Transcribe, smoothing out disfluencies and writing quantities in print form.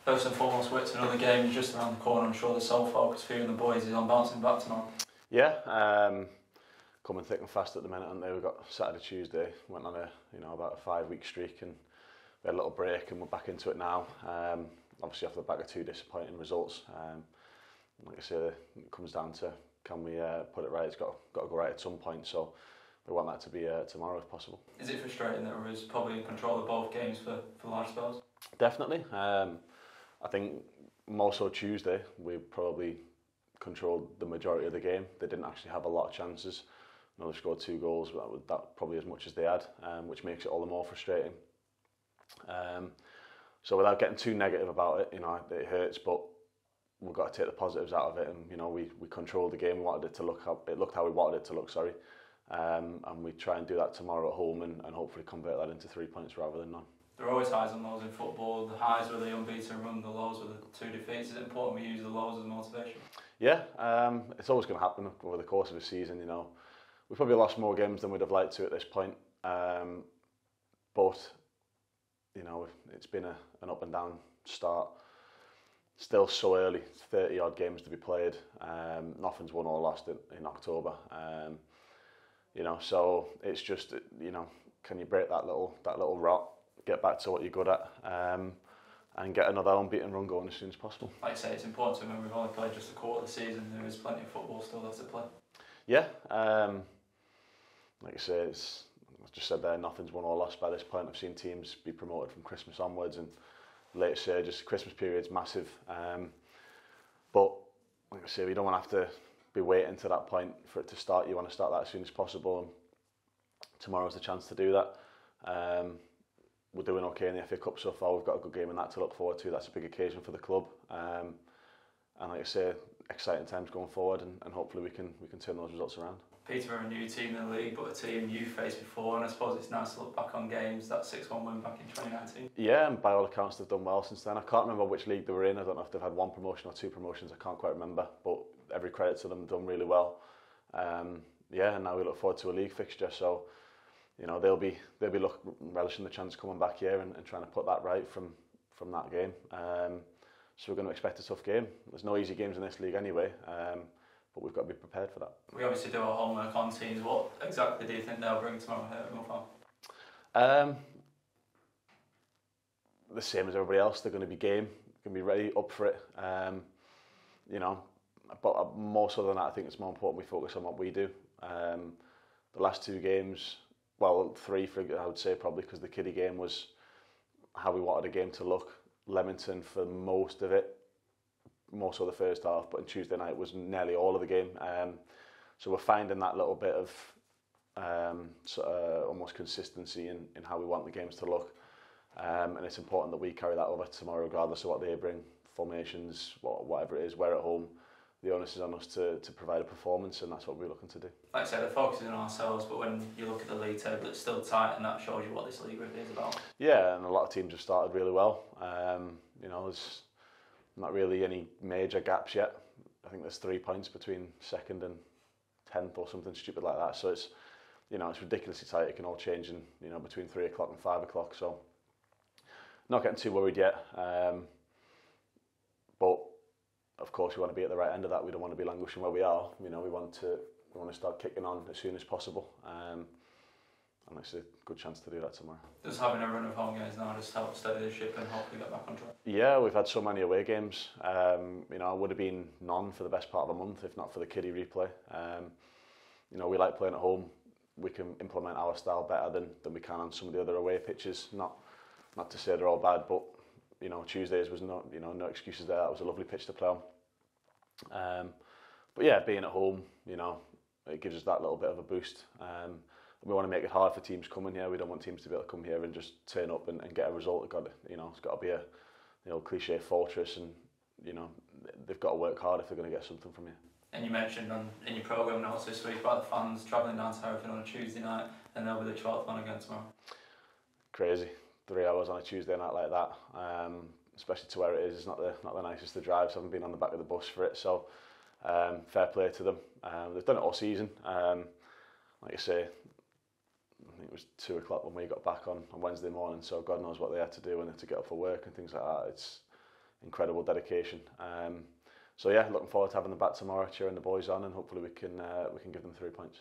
First and foremost, Whit's another game just around the corner. I'm sure the sole focus for you and the boys is on bouncing back tomorrow. Yeah, coming thick and fast at the minute, and we got Saturday, Tuesday, went on about a 5-week streak, and we had a little break, and we're back into it now. Obviously off the back of 2 disappointing results. Like I say, it comes down to can we put it right. It's got to go right at some point, so we want that to be tomorrow if possible. Is it frustrating that we was probably in control of both games for large spells? Definitely. I think more so Tuesday, we probably controlled the majority of the game. They didn't actually have a lot of chances. They scored 2 goals, but that probably as much as they had, which makes it all the more frustrating. So without getting too negative about it, it hurts, but we've got to take the positives out of it, and we controlled the game. We wanted it to look how we wanted it to look. And we try and do that tomorrow at home, and hopefully convert that into 3 points rather than none. There are always highs and lows in football. The highs were the unbeaten run, the lows were the 2 defeats. Is it important we use the lows as motivation? Yeah, it's always going to happen over the course of a season. We've probably lost more games than we'd have liked to at this point, but it's been an up and down start. Still so early, 30 odd games to be played. Nothing's won or lost in October. So it's just can you break that little rot, get back to what you're good at, and get another unbeaten run going as soon as possible. Like I say, it's important to remember we've only played just a quarter of the season. There is plenty of football still left to play. Yeah, like I say, I just said there, nothing's won or lost by this point. I've seen teams be promoted from Christmas onwards, and late surges. Christmas period's massive, but like I say, we don't want to have to be waiting to that point for it to start. You want to start that as soon as possible, and tomorrow's the chance to do that. We're doing okay in the FA Cup so far. We've got a good game in that to look forward to. That's a big occasion for the club, and like I say, exciting times going forward, and hopefully we can turn those results around. Peterborough are a new team in the league, but a team you faced before, and I suppose it's nice to look back on games. That 6-1 win back in 2019. Yeah, and by all accounts they've done well since then. I can't remember which league they were in. I don't know if they've had 1 promotion or 2 promotions. I can't quite remember, but every credit to them, done really well. And now we look forward to a league fixture. So, they'll be relishing the chance coming back here and trying to put that right from that game. So we're going to expect a tough game. There's no easy games in this league anyway. But we've got to be prepared for that. We obviously do our homework on teams. What exactly do you think they'll bring tomorrow here at Millfarm? The same as everybody else. They're going to be game, going to be ready, up for it. But more so than that, I think it's more important we focus on what we do. The last 2 games, well, 3 I would say probably, because the kiddie game was how we wanted a game to look. Leamington for most of it, more so the first half, but on Tuesday night was nearly all of the game. So we're finding that little bit of almost consistency in how we want the games to look. And it's important that we carry that over tomorrow, regardless of what they bring, formations, whatever it is. We're at home. The onus is on us to provide a performance, and that's what we're looking to do. Like I said, the focus is on ourselves, but when you look at the league table, it's still tight, and that shows you what this league really is about. Yeah, and a lot of teams have started really well. There's not really any major gaps yet. I think there's 3 points between 2nd and 10th or something stupid like that. So it's ridiculously tight. It can all change in between 3 o'clock and 5 o'clock. So not getting too worried yet. But of course, we want to be at the right end of that. We don't want to be languishing where we are. We want to start kicking on as soon as possible. And it's a good chance to do that tomorrow. Does having a run of home games now just help steady the ship and hopefully get back on track? Yeah, we've had so many away games. It would have been none for the best part of a month if not for the kiddie replay. We like playing at home. We can implement our style better than we can on some of the other away pitches. Not to say they're all bad, but Tuesdays was no excuses there. That was a lovely pitch to play on. But yeah, being at home, it gives us that little bit of a boost. We want to make it hard for teams coming here. We don't want teams to be able to come here and just turn up and get a result. It's got to be a cliche fortress, and they've got to work hard if they're going to get something from you. And you mentioned in your programme notes this week about the fans travelling down to Hereford on a Tuesday night, and they'll be the 12th one again tomorrow. Crazy, 3 hours on a Tuesday night like that, especially to where it is. It's not the nicest to drive, so I haven't been on the back of the bus for it. So fair play to them. They've done it all season. Like I say, I think it was 2 o'clock when we got back on Wednesday morning, so God knows what they had to do and they had to get up for work and things like that. incredible dedication. So yeah, looking forward to having them back tomorrow, cheering the boys on, and hopefully we can give them 3 points.